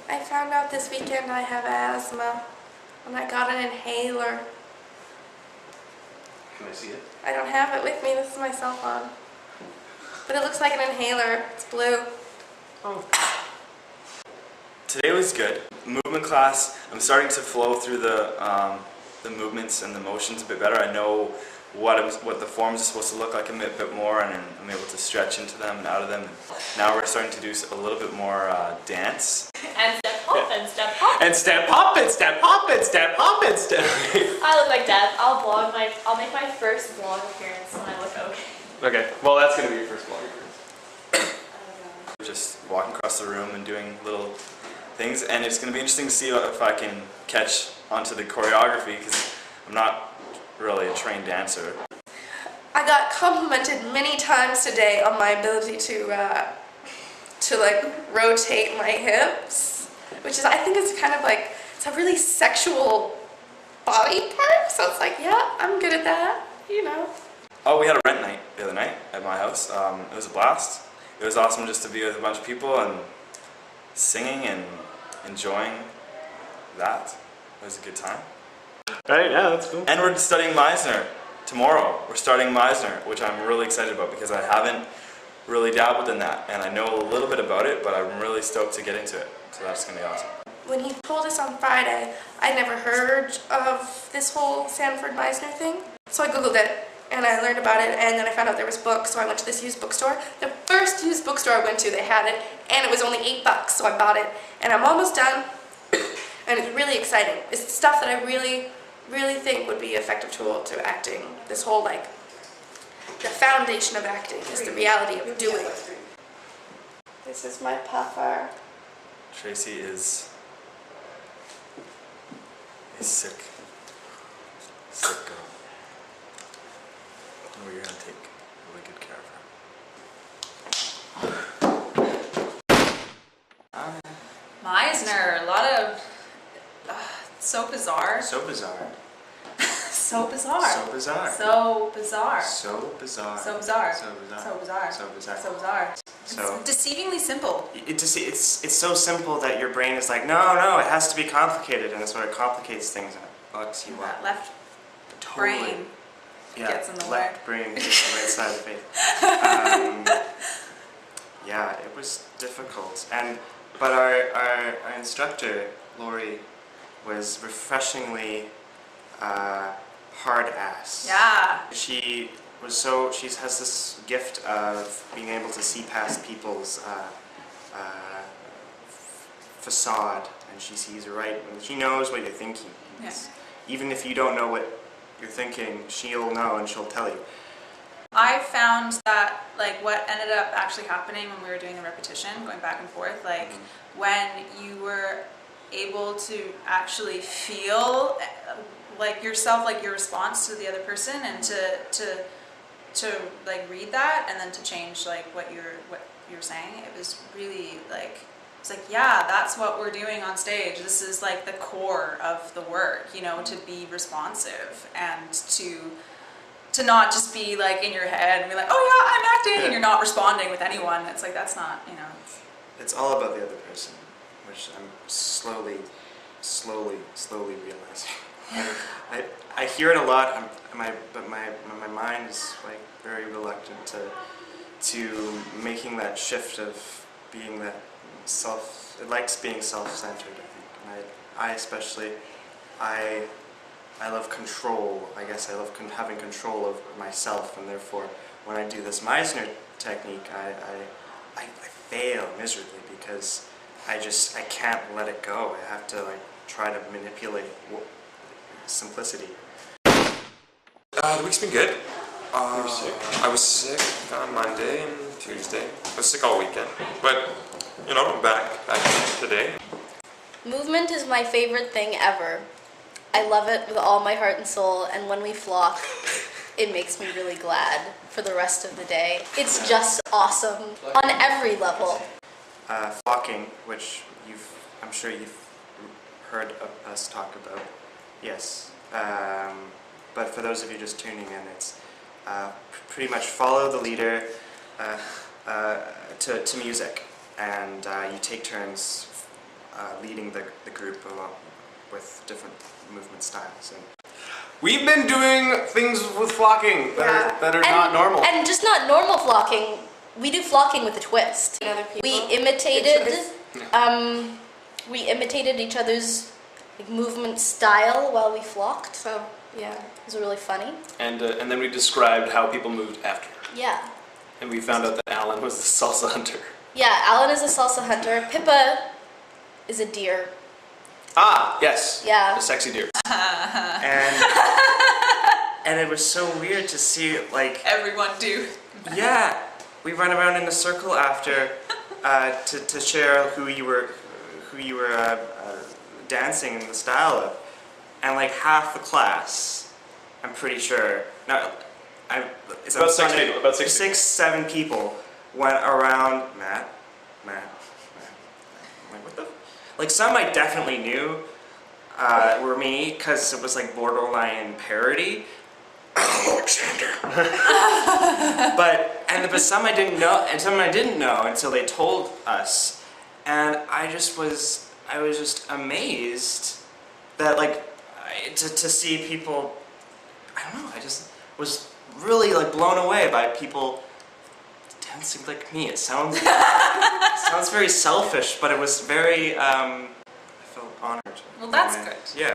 I found out this weekend I have asthma, and I got an inhaler. Can I see it? I don't have it with me, this is my cell phone. But it looks like an inhaler, it's blue. Oh. Today was good. Movement class, I'm starting to flow through the movements and the motions a bit better. I know what the forms are supposed to look like a bit more, and I'm able to stretch into them and out of them. And now we're starting to do a little bit more dance. And step hop and step hop. And step hop and step hop and step hop and step. I look like death. I'll make my first vlog appearance when I look okay. Okay, well that's gonna be your first vlog appearance. Just walking across the room and doing little things, and it's gonna be interesting to see if I can catch onto the choreography, because I'm not really a trained dancer. I got complimented many times today on my ability to like rotate my hips, which is, I think it's kind of like, it's a really sexual body part, so it's like, yeah, I'm good at that, you know. Oh, we had a rent night the other night at my house. It was a blast. It was awesome just to be with a bunch of people and singing and enjoying that. It was a good time. Right, yeah, that's cool. And we're studying Meisner tomorrow. We're starting Meisner, which I'm really excited about because I haven't really dabbled in that, and I know a little bit about it, but I'm really stoked to get into it. So that's gonna be awesome. When he told us on Friday, I'd never heard of this whole Sanford Meisner thing, so I googled it and I learned about it, and then I found out there was books, so I went to this used bookstore. The first used bookstore I went to, they had it, and it was only $8, so I bought it, and I'm almost done, and it's really exciting. It's stuff that I really think would be an effective tool to acting. This whole, like, the foundation of acting is the reality of doing. This is my puffer. Tracy is sick. Sick girl. And we're gonna take really good care of her. Meisner, a lot of so bizarre. So bizarre. So bizarre. So bizarre. So bizarre. So bizarre. So bizarre. So bizarre. So bizarre. So bizarre. So bizarre. So It's deceivingly simple. it's so simple that your brain is like, no, it has to be complicated, and it sort of complicates things and it bugs you That up. left Totally. brain Yeah, gets in the left way. brain gets in the right side of the face. Yeah, it was difficult, but our instructor Lori was refreshingly hard ass. Yeah. She has this gift of being able to see past people's facade, and she sees right, and she knows what you're thinking. Yes. Even if you don't know what you're thinking, she'll know and she'll tell you. I found that, like, what ended up actually happening when we were doing the repetition, going back and forth, like, when you were able to actually feel like yourself, like your response to the other person, and to like read that, and then to change like what you're saying, it was really like, it's like, yeah, that's what we're doing on stage. This is like the core of the work, you know, to be responsive and to not just be like in your head and be like, oh yeah, I'm acting, and you're not responding with anyone. It's like, that's not, you know. It's all about the other person, which I'm slowly realizing. I hear it a lot, but my mind is like very reluctant to making that shift of being that it likes being self-centered, I think. And I especially, I love control. I guess I love having control of myself, and therefore when I do this Meisner technique, I fail miserably because I can't let it go. I have to like try to manipulate simplicity. The week's been good. You were sick? I was sick on Monday and Tuesday. I was sick all weekend, but you know, I'm back today. Movement is my favorite thing ever. I love it with all my heart and soul, and when we flock, it makes me really glad for the rest of the day. It's just awesome on every level. Flocking, which I'm sure you've heard of us talk about. Yes. But for those of you just tuning in, it's pretty much follow the leader to music, and you take turns leading the group along with different movement styles. And We've been doing things with flocking that are not normal. And just not normal flocking. We do flocking with a twist. Other people. We imitated each other's like, movement style while we flocked. So, yeah. It was really funny. And then we described how people moved after. Yeah. And we found out that Alen was the salsa hunter. Yeah, Alen is a salsa hunter. Pippa is a deer. Ah, yes. Yeah. The sexy deer. And it was so weird to see, like, Everyone do. yeah, we run around in a circle after to share who you were dancing in the style of, and like half the class, I'm pretty sure. Now, it's About six Sunday, people, about six 7 people went around. Matt. I'm like, what the? Like some I definitely knew were me because it was like borderline parody. Alexander. but some I didn't know, and some I didn't know until they told us, and I was just amazed that like to see people. I don't know. I just was really like blown away by people dancing like me. It sounds very selfish, but it was very. I felt honored. Well, that's And, good. Yeah.